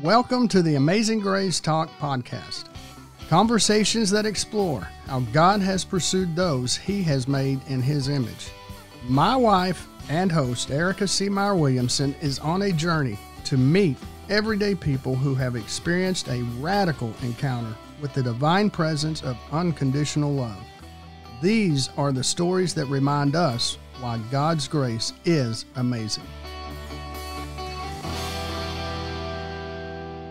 Welcome to the Amazing Grace Talk podcast. Conversations that explore how God has pursued those He has made in His image. My wife and host, Erika Seamayer-Williamson, is on a journey to meet everyday people who have experienced a radical encounter with the divine presence of unconditional love. These are the stories that remind us why God's grace is amazing.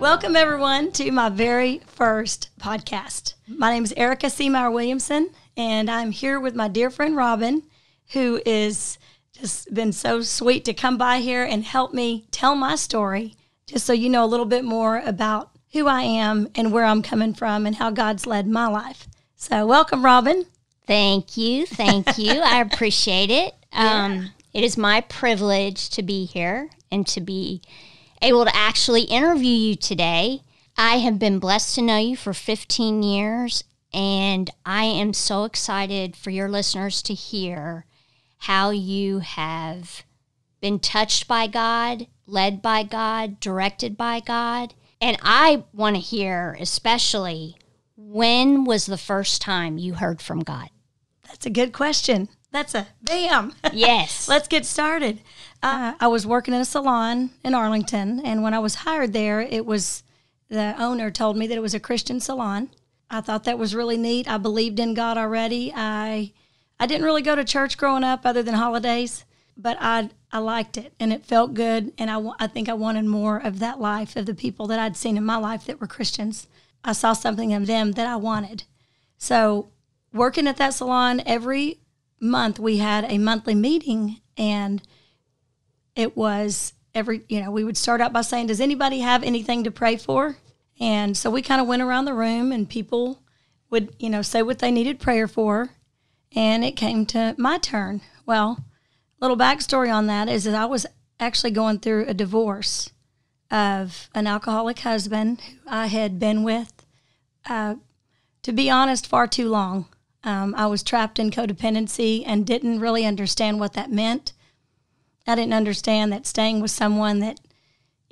Welcome, everyone, to my very first podcast. My name is Erika Seamayer-Williamson, and I'm here with my dear friend Robin, who is just been so sweet to come by here and help me tell my story, just so you know a little bit more about who I am and where I'm coming from and how God's led my life. So welcome, Robin. Thank you. I appreciate it. It is my privilege to be here and to be able to actually interview you today. I have been blessed to know you for 15 years, and I am so excited for your listeners to hear how you have been touched by God, led by God, directed by God. And I want to hear especially, when was the first time you heard from God? That's a good question. That's a bam. Yes. Let's get started. I was working in a salon in Arlington, and when I was hired there, the owner told me that it was a Christian salon. I thought that was really neat. I believed in God already. I didn't really go to church growing up other than holidays, but I liked it, and it felt good, and I think I wanted more of that life, of the people that I'd seen in my life that were Christians. I saw something in them that I wanted. So working at that salon, every month we had a monthly meeting, and it was we would start out by saying, does anybody have anything to pray for? And so we kind of went around the room, and people would, say what they needed prayer for, and it came to my turn. Well, little backstory on that is that I was actually going through a divorce of an alcoholic husband who I had been with, to be honest, far too long. I was trapped in codependency and didn't really understand what that meant. I didn't understand that staying with someone that,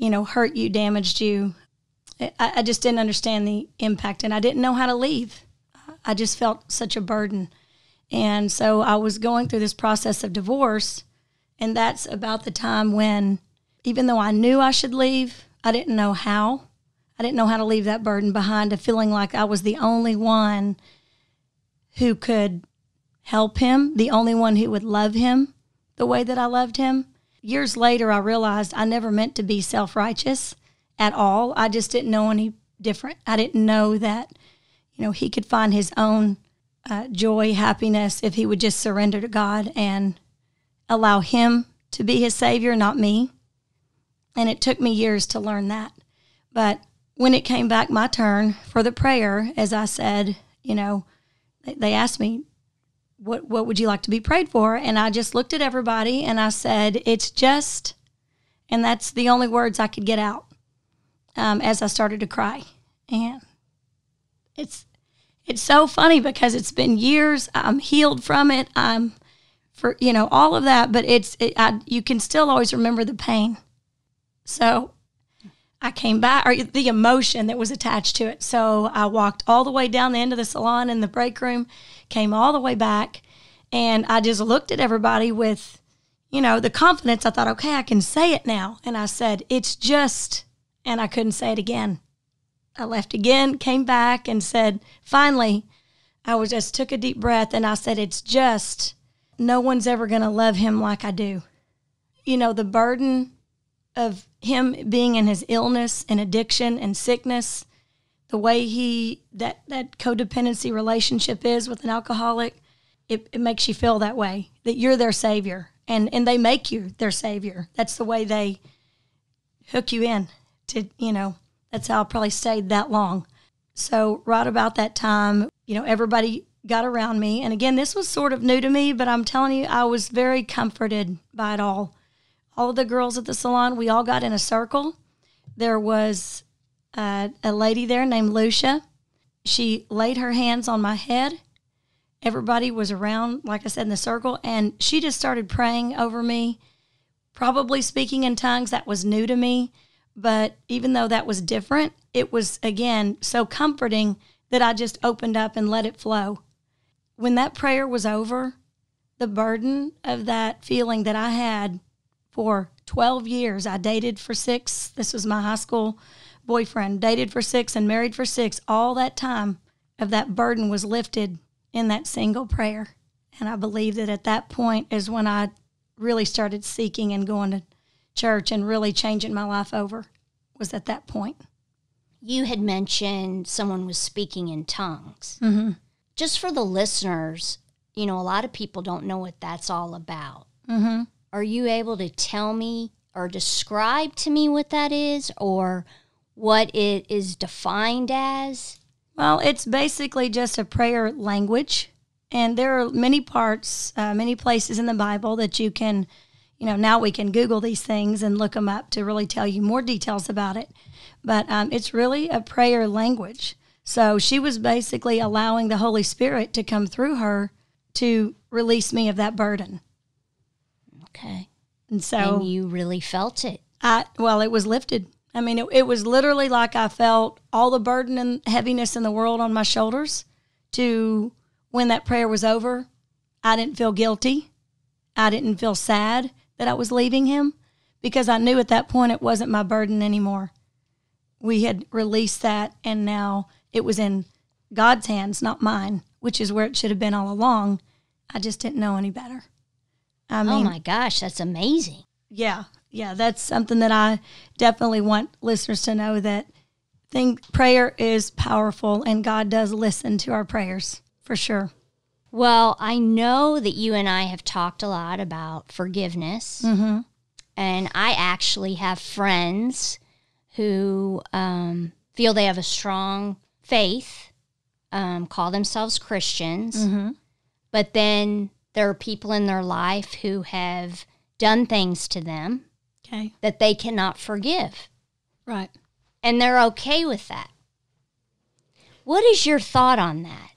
hurt you, damaged you. I just didn't understand the impact, and I didn't know how to leave. I just felt such a burden. And so I was going through this process of divorce, and that's about the time when, even though I knew I should leave, I didn't know how. I didn't know how to leave that burden behind, of feeling like I was the only one who could help him, the only one who would love him the way that I loved him. Years later, I realized I never meant to be self-righteous at all. I just didn't know any different. I didn't know that, he could find his own joy, happiness, if he would just surrender to God and allow him to be his Savior, not me. And it took me years to learn that. But when it came back my turn for the prayer, as I said, they asked me, what would you like to be prayed for? And I just looked at everybody and I said, it's just, and that's the only words I could get out as I started to cry. And it's so funny because it's been years. I'm healed from it. I'm for, all of that, but you can still always remember the pain. So I came back, or the emotion that was attached to it. So I walked all the way down the end of the salon in the break room, came all the way back, and I just looked at everybody with, the confidence. I thought, okay, I can say it now. And I said, it's just, and I couldn't say it again. I left again, came back and said, finally, I just took a deep breath and I said, it's just, no one's ever going to love him like I do. The burden of him being in his illness and addiction and sickness, the way that codependency relationship is with an alcoholic, it makes you feel that way, that you're their savior. And they make you their savior. That's the way they hook you in to, that's how I probably stayed that long. So right about that time, everybody got around me. And again, this was sort of new to me, but I'm telling you, I was very comforted by it all. All of the girls at the salon, we all got in a circle. There was a lady there named Lucia. She laid her hands on my head. Everybody was around, like I said, in the circle, and she just started praying over me, probably speaking in tongues. That was new to me, But even though that was different, it was, again, so comforting that I just opened up and let it flow. When that prayer was over, the burden of that feeling that I had for 12 years, I dated for 6. This was my high school boyfriend, dated for 6 and married for 6. All that time of that burden was lifted in that single prayer. And I believe that at that point is when I really started seeking and going to church and really changing my life over, was at that point. You had mentioned someone was speaking in tongues. Mm-hmm. Just for the listeners, a lot of people don't know what that's all about. Mm-hmm. Are you able to tell me or describe to me what that is or what it is defined as? Well, it's basically just a prayer language. And there are many parts, many places in the Bible that you can, now we can Google these things and look them up to really tell you more details about it. But it's really a prayer language. So she was basically allowing the Holy Spirit to come through her to release me of that burden. Okay. And you really felt it. It was lifted. I mean, it was literally like I felt all the burden and heaviness in the world on my shoulders to when that prayer was over. I didn't feel guilty. I didn't feel sad that I was leaving him because I knew at that point it wasn't my burden anymore. We had released that, and now it was in God's hands, not mine, which is where it should have been all along. I just didn't know any better. I mean, oh my gosh, that's amazing. Yeah, that's something that I definitely want listeners to know, that prayer is powerful, and God does listen to our prayers, for sure. Well, I know that you and I have talked a lot about forgiveness, mm-hmm. and I actually have friends who feel they have a strong faith, call themselves Christians, mm-hmm. but then there are people in their life who have done things to them that they cannot forgive. Right. And they're okay with that. What is your thought on that?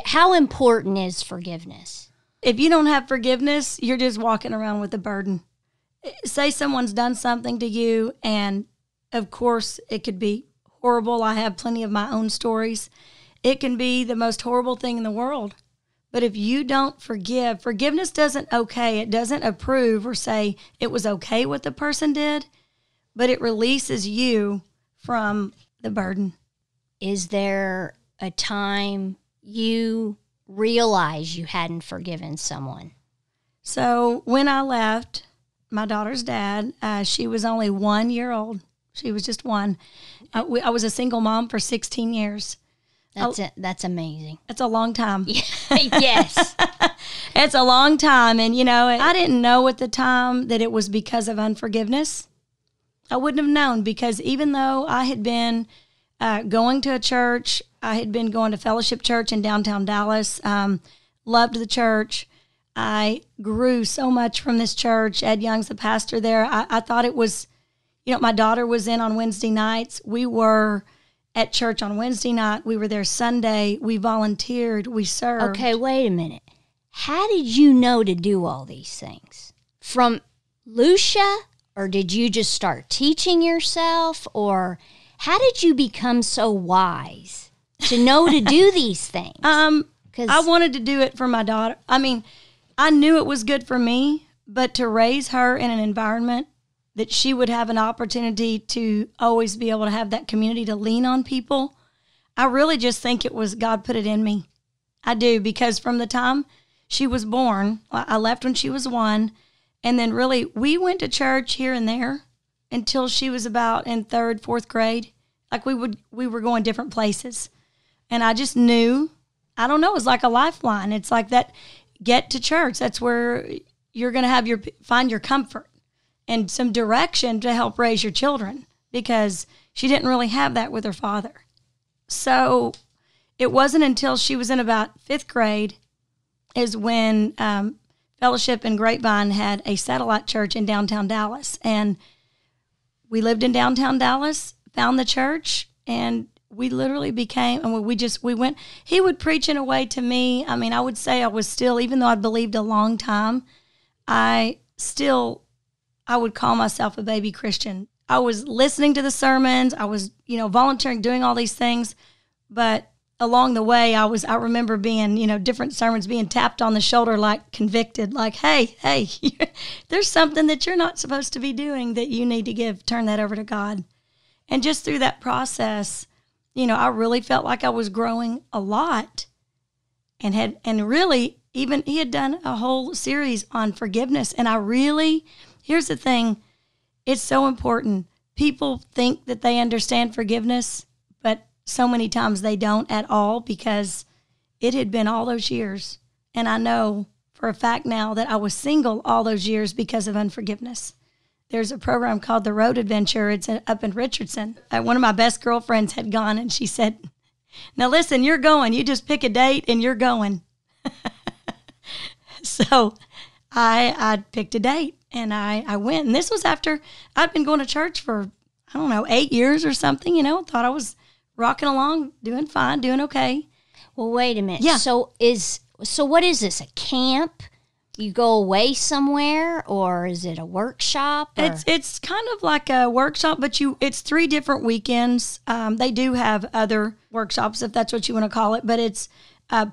How important is forgiveness? If you don't have forgiveness, you're just walking around with a burden. Say someone's done something to you, and of course it could be horrible. I have plenty of my own stories. It can be the most horrible thing in the world. But if you don't forgive, forgiveness doesn't it doesn't approve or say it was okay what the person did, but it releases you from the burden. Is there a time you realize you hadn't forgiven someone? So when I left my daughter's dad, she was only 1 year old. She was just one. I was a single mom for 16 years. That's amazing. It's a long time. Yes. It's a long time. And, I didn't know at the time that it was because of unforgiveness. I wouldn't have known, because even though I had been going to a church, I had been going to Fellowship Church in downtown Dallas, loved the church. I grew so much from this church. Ed Young's the pastor there. I thought it was, my daughter was in on Wednesday nights. We were at church on Wednesday night. We were there Sunday. We volunteered. We served. Okay, wait a minute. How did you know to do all these things? From Lucia? Or did you just start teaching yourself? Or how did you become so wise to know to do these things? I wanted to do it for my daughter. I mean, I knew it was good for me, but to raise her in an environment that she would have an opportunity to always be able to have that community to lean on people, I really just think it was God put it in me. I do, because from the time she was born, I left when she was 1, and then really we went to church here and there until she was about in 3rd, 4th grade. Like we were going different places. And I just knew, I don't know, it was like a lifeline. It's like that, get to church. That's where you're going to find your comfort and some direction to help raise your children, because she didn't really have that with her father. So it wasn't until she was in about 5th grade is when Fellowship and Grapevine had a satellite church in downtown Dallas. And we lived in downtown Dallas, found the church, and we literally became, and we went, he would preach in a way to me. I mean, I would say I was still, even though I'd believed a long time, I would call myself a baby Christian. I was listening to the sermons. I was, volunteering, doing all these things. But along the way, I remember being, different sermons being tapped on the shoulder, like convicted, like, hey, there's something that you're not supposed to be doing that you need to turn that over to God. And just through that process, I really felt like I was growing a lot, and really, even he had done a whole series on forgiveness. And here's the thing, it's so important. People think that they understand forgiveness, but so many times they don't at all, because it had been all those years. And I know for a fact now that I was single all those years because of unforgiveness. There's a program called The Road Adventure. It's up in Richardson. One of my best girlfriends had gone, and she said, now listen, you're going. You just pick a date and you're going. So I picked a date and I went. And this was after I'd been going to church for, 8 years or something, thought I was rocking along, doing fine, doing okay. Well, wait a minute. Yeah. So what is this, a camp? You go away somewhere, or is it a workshop? Or? It's kind of like a workshop, but it's 3 different weekends. They do have other workshops, if that's what you want to call it, but it's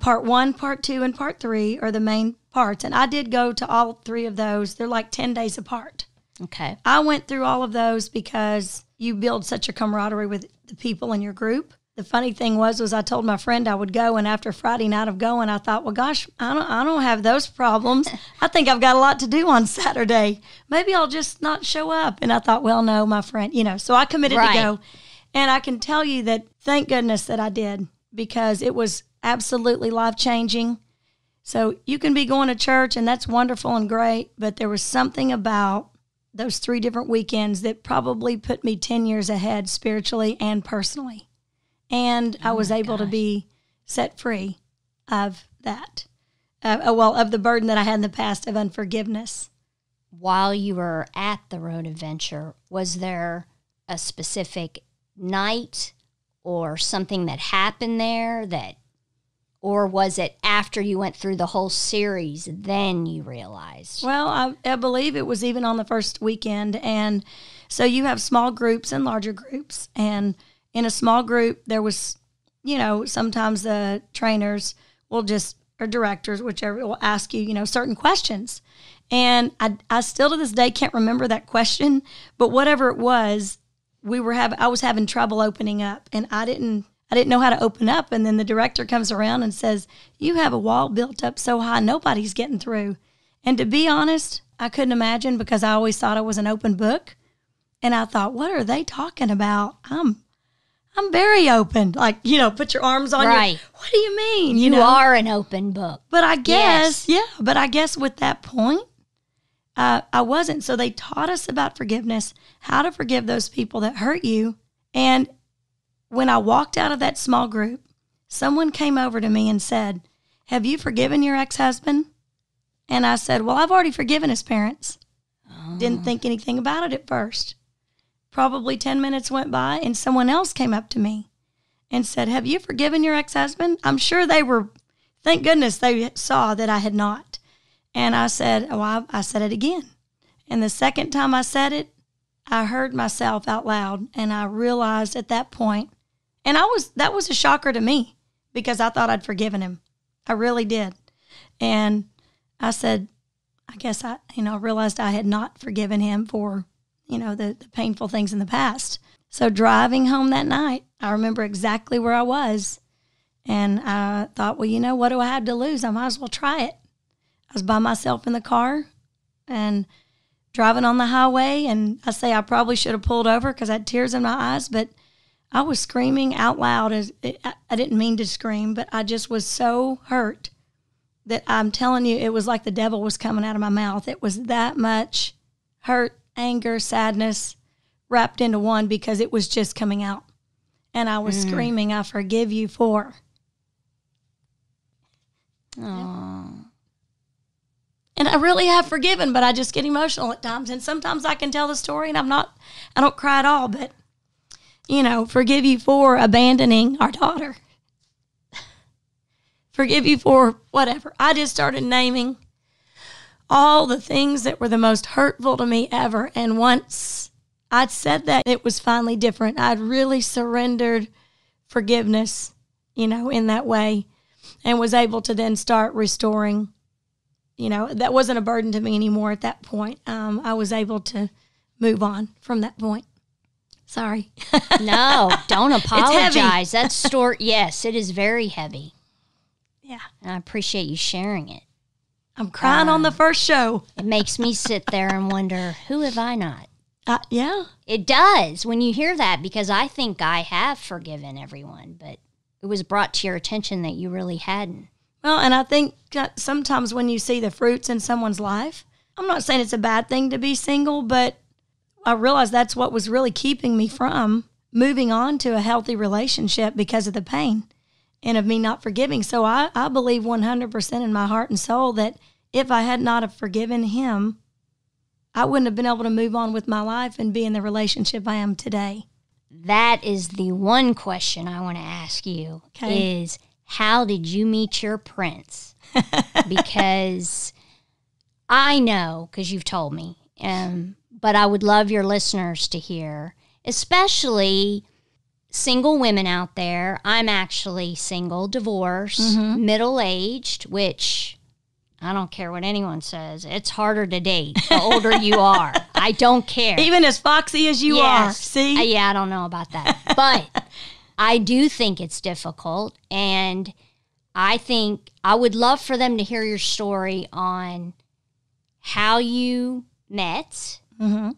part 1, part 2, and part 3 are the main parts. And I did go to all 3 of those. They're like 10 days apart. Okay. I went through all of those because you build such a camaraderie with the people in your group. The funny thing was I told my friend I would go, and after Friday night of going, I thought, well, gosh, I don't have those problems. I think I've got a lot to do on Saturday. Maybe I'll just not show up. And I thought, well, no, my friend, so I committed to go. And I can tell you that thank goodness that I did, because it was absolutely life-changing. So you can be going to church, and that's wonderful and great, but there was something about those 3 different weekends that probably put me 10 years ahead spiritually and personally. And I was able to be set free of that, of the burden that I had in the past of unforgiveness. While you were at the Road Adventure, was there a specific night or something that happened there or was it after you went through the whole series, then you realized? Well, I believe it was even on the first weekend. And so you have small groups and larger groups, and in a small group, there was, sometimes the trainers or directors, whichever, will ask you, certain questions. And I still to this day can't remember that question, but whatever it was, I was having trouble opening up, and I didn't know how to open up. And then the director comes around and says, you have a wall built up so high, nobody's getting through. And to be honest, I couldn't imagine, because I always thought I was an open book. And I thought, what are they talking about? I'm very open. Like, put your arms on right. What do you mean? You are an open book. But I guess, but I guess with that point, I wasn't. So they taught us about forgiveness, how to forgive those people that hurt you. And when I walked out of that small group, someone came over to me and said, have you forgiven your ex-husband? And I said, well, I've already forgiven his parents. Oh. Didn't think anything about it at first. Probably 10 minutes went by, and someone else came up to me and said, have you forgiven your ex-husband? I'm sure thank goodness they saw that I had not. And I said, I said it again. And the second time I said it, I heard myself out loud, and I realized at that point, and that was a shocker to me, because I thought I'd forgiven him. I really did. And I said, I guess I realized I had not forgiven him for the painful things in the past. So driving home that night, I remember exactly where I was. And I thought, well, what do I have to lose? I might as well try it. I was by myself in the car and driving on the highway. And I probably should have pulled over because I had tears in my eyes. But I was screaming out loud. I didn't mean to scream, but I just was so hurt that I'm telling you, it was like the devil was coming out of my mouth. It was that much hurt, anger, sadness wrapped into one, because it was just coming out. And I was screaming, I forgive you for. Aww. And I really have forgiven, but I just get emotional at times. And sometimes I can tell the story and I don't cry at all, but, forgive you for abandoning our daughter. Forgive you for whatever. I just started naming all the things that were the most hurtful to me ever. And once I'd said that it was finally different. I'd really surrendered forgiveness, in that way, and was able to then start restoring. That wasn't a burden to me anymore at that point. I was able to move on from that point. Sorry. No, don't apologize. It's heavy. That story, yes, it is very heavy. Yeah. And I appreciate you sharing it. I'm crying on the first show. It makes me sit there and wonder, who have I not? Yeah. It does when you hear that, because I think I have forgiven everyone, but it was brought to your attention that you really hadn't. Well, and I think sometimes when you see the fruits in someone's life, I'm not saying it's a bad thing to be single, but I realized that's what was really keeping me from moving on to a healthy relationship because of the pain and of me not forgiving. So I believe 100% in my heart and soul that if I had not have forgiven him, I wouldn't have been able to move on with my life and be in the relationship I am today. That is the one question I want to ask you, is how did you meet your prince? Because I know, because you've told me, but I would love your listeners to hear, especially single women out there. I'm actually single, divorced, middle-aged, which I don't care what anyone says. It's harder to date the older you are. I don't care. Even as foxy as you are. See? Yeah, I don't know about that. But I do think it's difficult. And I think I would love for them to hear your story on how you met and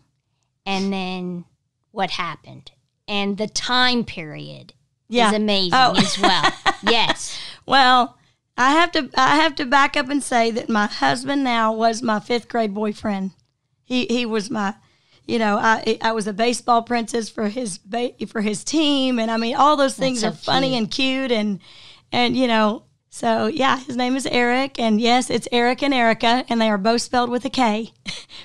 then what happened. And the time period is amazing as well. Yes. Well, I have to back up and say that my husband now was my 5th grade boyfriend. He was my, I was a baseball princess for his team, and I mean all those things are funny and cute, and so yeah, his name is Erik, and yes, it's Erika and Erika, and they are both spelled with a K.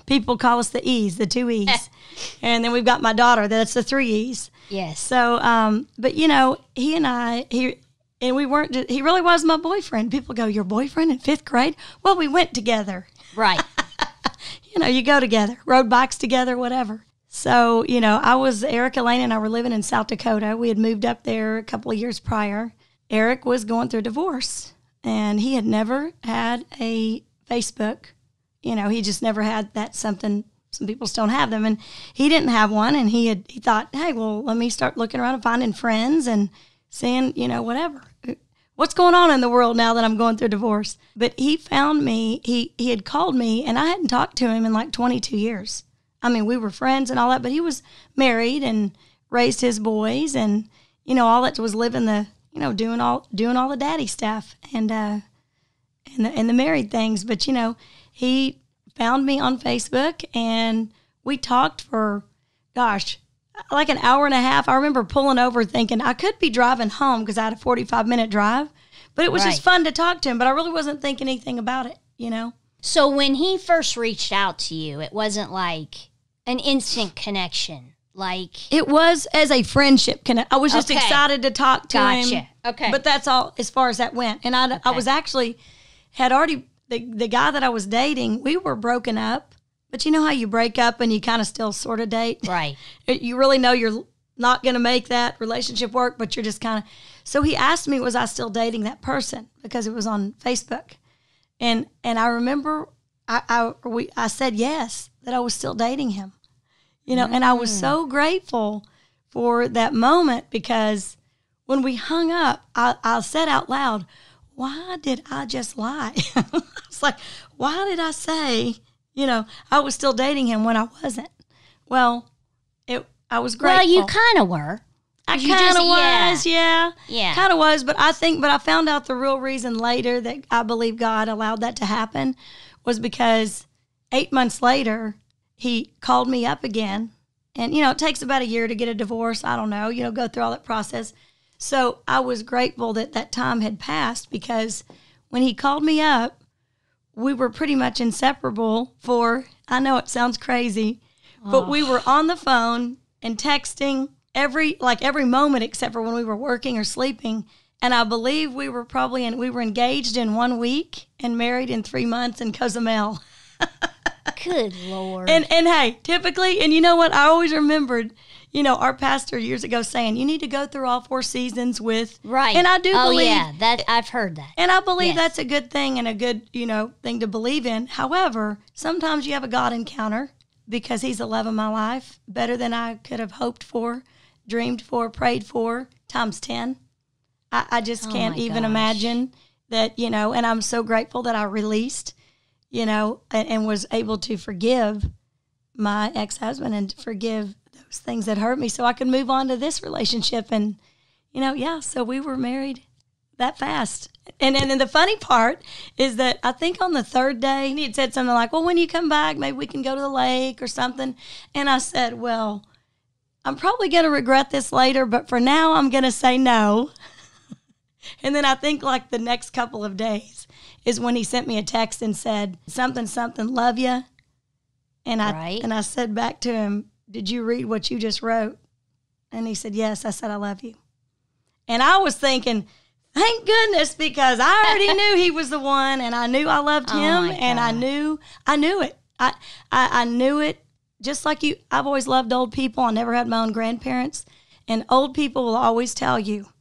People call us the E's, the 2 E's, and then we've got my daughter, that's the 3 E's. Yes. So, but he and I, and we weren't, he really was my boyfriend. People go, your boyfriend in 5th grade? Well, we went together. Right. You go together, rode bikes together, whatever. So, Erika, Lane, and I were living in South Dakota. We had moved up there a couple of years prior. Erik was going through a divorce, and he had never had a Facebook. He just never had that something. Some people still don't have them, and he didn't have one, and he thought, hey, well, let me start looking around and finding friends and seeing, whatever. What's going on in the world now that I'm going through divorce? But he found me, he had called me, and I hadn't talked to him in like 22 years. I mean, we were friends and all that, but he was married and raised his boys and, all that was living the, doing all the daddy stuff and the married things. But, he found me on Facebook, and we talked for, like an hour and a half. I remember pulling over thinking I could be driving home because I had a 45-minute drive, but it was just fun to talk to him, but I really wasn't thinking anything about it, So when he first reached out to you, it wasn't like an instant connection. Like it was as a friendship connect. I was just excited to talk to him. Okay. But that's all as far as that went. And I was actually, had already, the guy that I was dating, we were broken up. But you know how you break up and you kind of still sort of date? Right. You really know you're not going to make that relationship work, but you're just kind of. So he asked me, was I still dating that person? Because it was on Facebook. And I remember I said yes, that I was still dating him. And I was so grateful for that moment, because when we hung up, I said out loud, why did I just lie? I was like, why did I say, I was still dating him when I wasn't? Well, I was grateful. Well, you kind of were. I kind of was, yeah. Yeah. Kind of was, but I found out the real reason later that I believe God allowed that to happen was because 8 months later, he called me up again. And, it takes about a year to get a divorce. I don't know, go through all that process. So I was grateful that time had passed, because when he called me up, we were pretty much inseparable for, I know it sounds crazy, but we were on the phone and texting every moment except for when we were working or sleeping. And I believe we were engaged in 1 week and married in 3 months in Cozumel. Good Lord. And hey, typically, and you know what? I always remembered, our pastor years ago saying, you need to go through all 4 seasons with. Right. And I do believe. Oh, yeah. I've heard that. And I believe that's a good thing and a good, thing to believe in. However, sometimes you have a God encounter because he's the love of my life, better than I could have hoped for, dreamed for, prayed for, times 10. I just can't even imagine that, and I'm so grateful that I released, and was able to forgive my ex-husband and forgive those things that hurt me so I could move on to this relationship. And, so we were married that fast. And then the funny part is that I think on the 3rd day, he had said something like, well, when you come back, maybe we can go to the lake or something. And I said, well, I'm probably going to regret this later, but for now, I'm going to say no. And then I think like the next couple of days is when he sent me a text and said, something, love you. And I said back to him, did you read what you just wrote? And he said, yes. I said, I love you. And I was thinking, thank goodness, because I already knew he was the one, and I knew I loved him, and I knew it. I knew it. Just like you, I've always loved old people. I never had my own grandparents. And old people will always tell you, How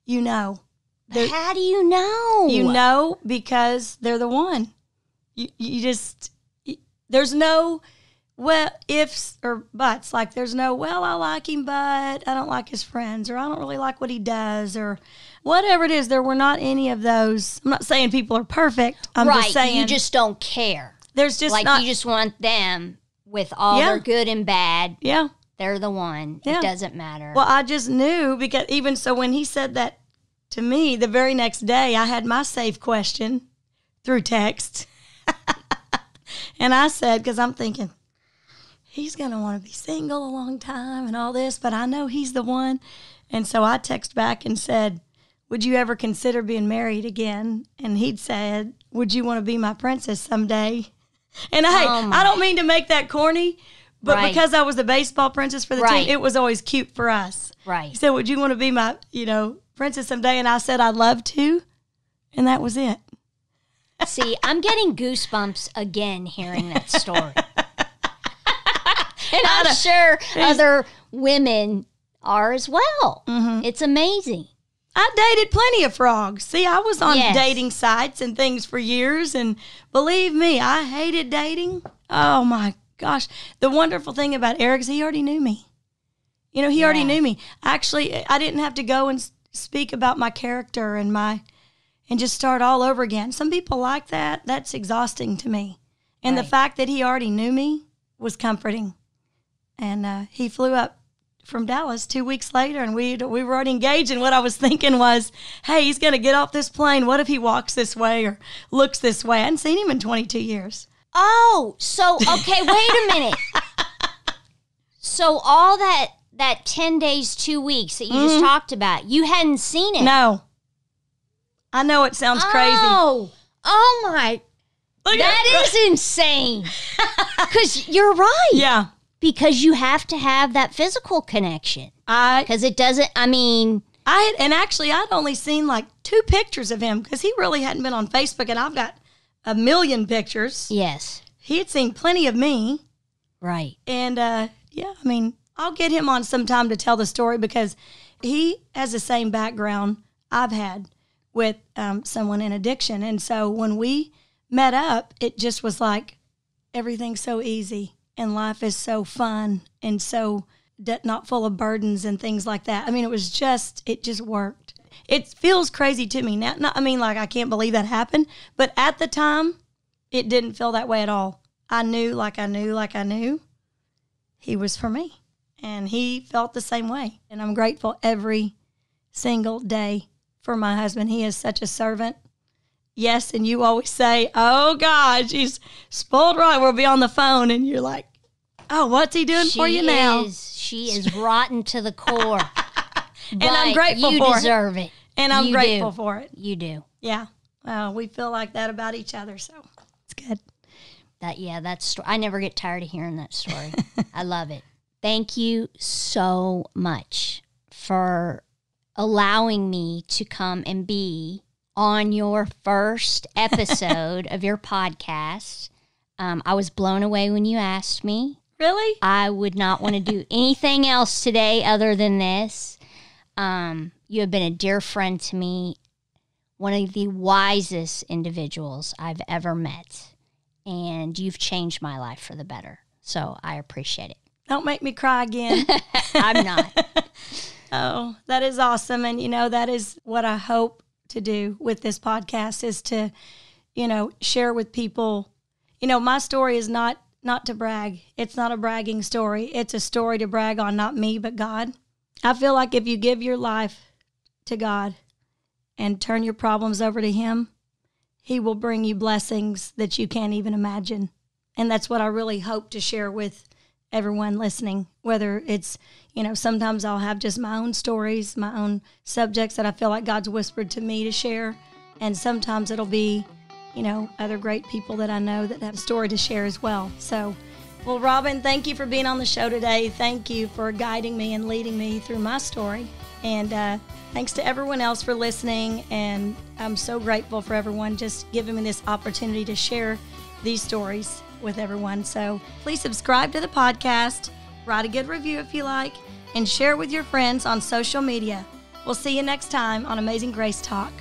do you know? You know because they're the one. You just, there's no, well, ifs or buts. Like there's no, well, I like him, but I don't like his friends, or I don't really like what he does, or whatever it is. There were not any of those. I'm not saying people are perfect. I'm just saying. You just don't care. There's just you just want them with all their good and bad. Yeah. They're the one. It doesn't matter. Well, I just knew because even so when he said that to me, the very next day, I had my safe question through text. And I said, because I'm thinking, he's going to want to be single a long time and all this, but I know he's the one. And so I text back and said, would you ever consider being married again? And he'd said, would you want to be my princess someday? And I don't mean to make that corny, but because I was the baseball princess for the team, it was always cute for us. Right. He said, would you want to be my, princess someday? And I said, I'd love to. And that was it. See, I'm getting goosebumps again hearing that story. And I'm sure other women are as well. Mm-hmm. It's amazing. I dated plenty of frogs. See, I was on dating sites and things for years, and believe me, I hated dating. Oh, my gosh. The wonderful thing about Erik is he already knew me. He already knew me. Actually, I didn't have to go and speak about my character and just start all over again. Some people like that. That's exhausting to me. And the fact that he already knew me was comforting. And he flew up from Dallas 2 weeks later, and we were already engaged. And what I was thinking was, hey, he's going to get off this plane. What if he walks this way or looks this way? I hadn't seen him in 22 years. Oh, so, okay, wait a minute. So all that 10 days, 2 weeks that you just talked about, you hadn't seen it? No. I know it sounds crazy. Oh my. That is insane. Because you're right. Yeah. Because you have to have that physical connection. Because it doesn't, I'd only seen like 2 pictures of him because he really hadn't been on Facebook, and I've got 1 million pictures. Yes. He had seen plenty of me. Right. And I'll get him on sometime to tell the story because he has the same background I've had with someone in addiction. And so when we met up, it just was like everything's so easy and life is so fun and so not full of burdens and things like that. It just worked. It feels crazy to me now. I can't believe that happened. But at the time, it didn't feel that way at all. I knew he was for me. And he felt the same way. And I'm grateful every single day for my husband. He is such a servant. Yes, and you always say, oh, God, she's spoiled right. We'll be on the phone, and you're like, oh, what's he doing for you now? She is rotten to the core. And I'm grateful for it. You deserve it. And I'm grateful for it. You do. Yeah. We feel like that about each other, so it's good. I never get tired of hearing that story. I love it. Thank you so much for allowing me to come and be on your first episode of your podcast. I was blown away when you asked me. Really? I would not want to do anything else today other than this. You have been a dear friend to me, one of the wisest individuals I've ever met, and you've changed my life for the better. So I appreciate it. Don't make me cry again. I'm not. Oh, that is awesome. And, that is what I hope to do with this podcast is to, share with people. My story is not to brag. It's not a bragging story. It's a story to brag on, not me, but God. I feel like if you give your life to God and turn your problems over to Him, He will bring you blessings that you can't even imagine. And that's what I really hope to share with everyone listening, whether it's, sometimes I'll have just my own stories, my own subjects that I feel like God's whispered to me to share. And sometimes it'll be, other great people that I know that have a story to share as well. So, well, Robin, thank you for being on the show today. Thank you for guiding me and leading me through my story. And thanks to everyone else for listening. And I'm so grateful for everyone just giving me this opportunity to share these stories with everyone. So please subscribe to the podcast, write a good review if you like, and share with your friends on social media. We'll see you next time on Amazing Grace Talk.